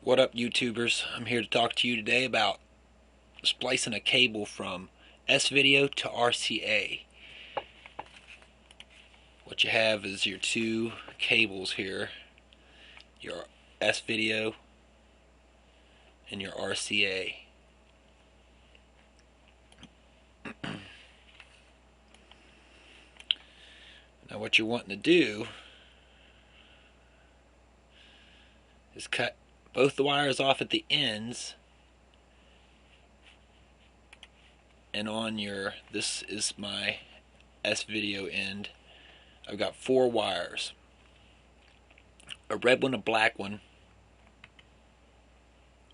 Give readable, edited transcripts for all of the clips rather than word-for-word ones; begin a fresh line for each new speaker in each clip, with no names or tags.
What up, YouTubers? I'm here to talk to you today about splicing a cable from S-video to RCA. What you have is your two cables here, your S-video and your RCA. Now what you're wanting to do is cut both the wires off at the ends, and on this is my S-video end. I've got 4 wires, a red one, a black one,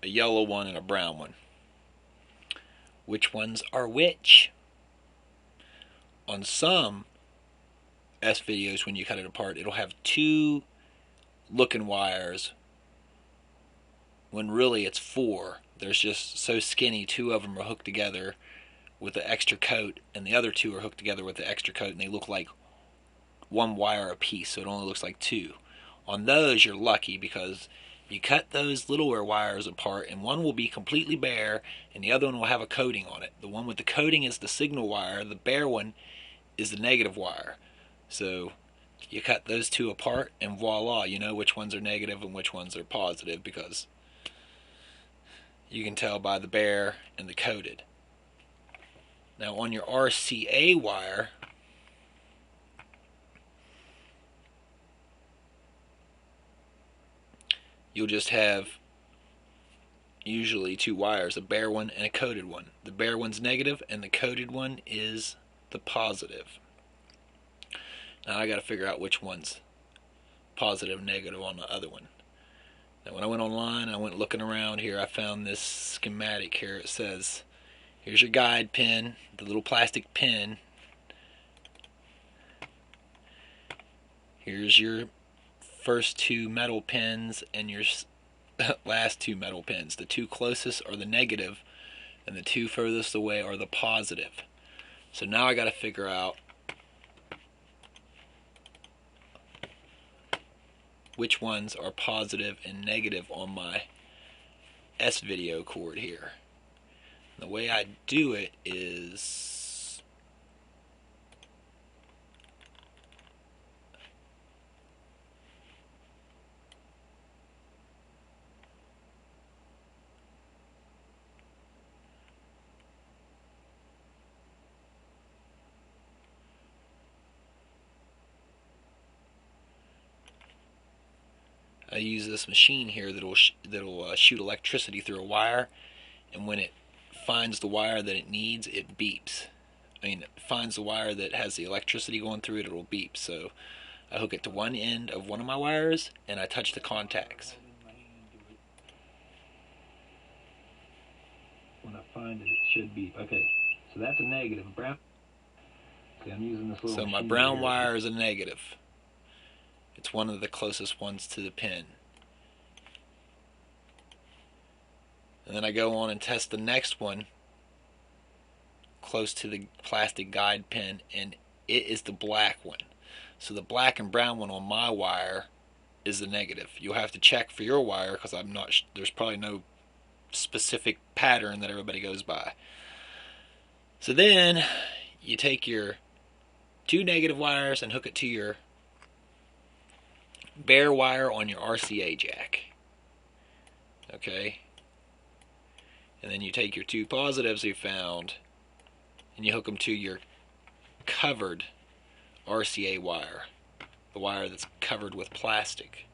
a yellow one, and a brown one. Which ones are which? On some S-videos, when you cut it apart, it'll have 2 looking wires when really it's 4. There's just so skinny, 2 of them are hooked together with the extra coat, and the other 2 are hooked together with the extra coat, and they look like 1 wire a piece, so it only looks like 2. On those, you're lucky because you cut those littler wires apart, and one will be completely bare, and the other one will have a coating on it. The one with the coating is the signal wire, the bare one is the negative wire. So you cut those 2 apart, and voila, you know which ones are negative and which ones are positive, because you can tell by the bare and the coated. Now on your RCA wire, you'll just have usually 2 wires, a bare one and a coated one. The bare one's negative and the coated one is the positive. Now I got to figure out which one's positive and negative on the other one. Now when I went online, I went looking around here, I found this schematic here. It says, here's your guide pin, the little plastic pin. Here's your first 2 metal pins and your last 2 metal pins. The 2 closest are the negative and the 2 furthest away are the positive. So now I got to figure out which ones are positive and negative on my S-video cord here. The way I do it is I use this machine here that'll shoot electricity through a wire, and when it finds the wire that it needs, it beeps. It finds the wire that has the electricity going through it, it'll beep. So I hook it to one end of one of my wires, and I touch the contacts. When I find it, it should beep. Okay, so that's a negative. Brown. See, I'm using this little. So my brown wire is a negative. It's one of the closest ones to the pin. And then I go on and test the next one close to the plastic guide pin, and it is the black one. So the black and brown one on my wire is the negative. You'll have to check for your wire because I'm not. There's probably no specific pattern that everybody goes by. So then you take your 2 negative wires and hook it to your bare wire on your RCA jack. Okay? And then you take your 2 positives you found and you hook them to your covered RCA wire, the wire that's covered with plastic.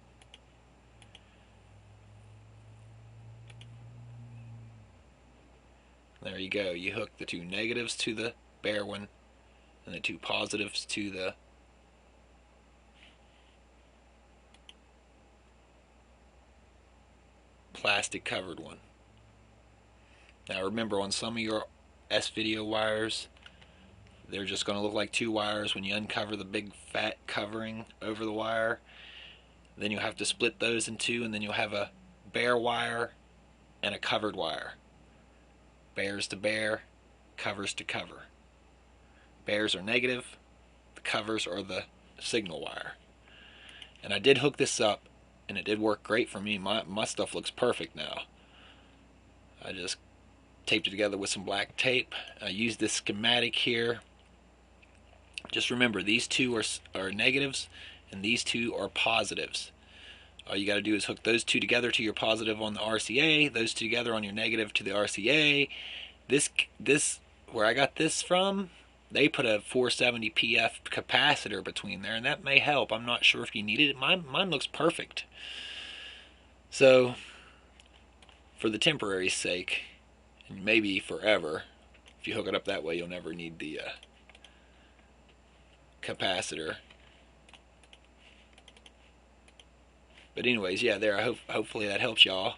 There you go. You hook the 2 negatives to the bare one and the 2 positives to the plastic covered one. Now remember, on some of your S-video wires, they're just going to look like 2 wires when you uncover the big fat covering over the wire. Then you'll have to split those in 2, and then you'll have a bare wire and a covered wire. Bares to bare, covers to cover. Bares are negative, the covers are the signal wire. And I did hook this up and it did work great for me. My stuff looks perfect now. I just taped it together with some black tape. I used this schematic here. Just remember, these two are negatives and these two are positives. All you got to do is hook those two together to your positive on the RCA, those two together on your negative to the RCA. This where I got this from, they put a 470 PF capacitor between there, and that may help. I'm not sure if you need it. Mine looks perfect. So, for the temporary sake, and maybe forever, if you hook it up that way, you'll never need the capacitor. But anyways, yeah, there. Hopefully that helps y'all.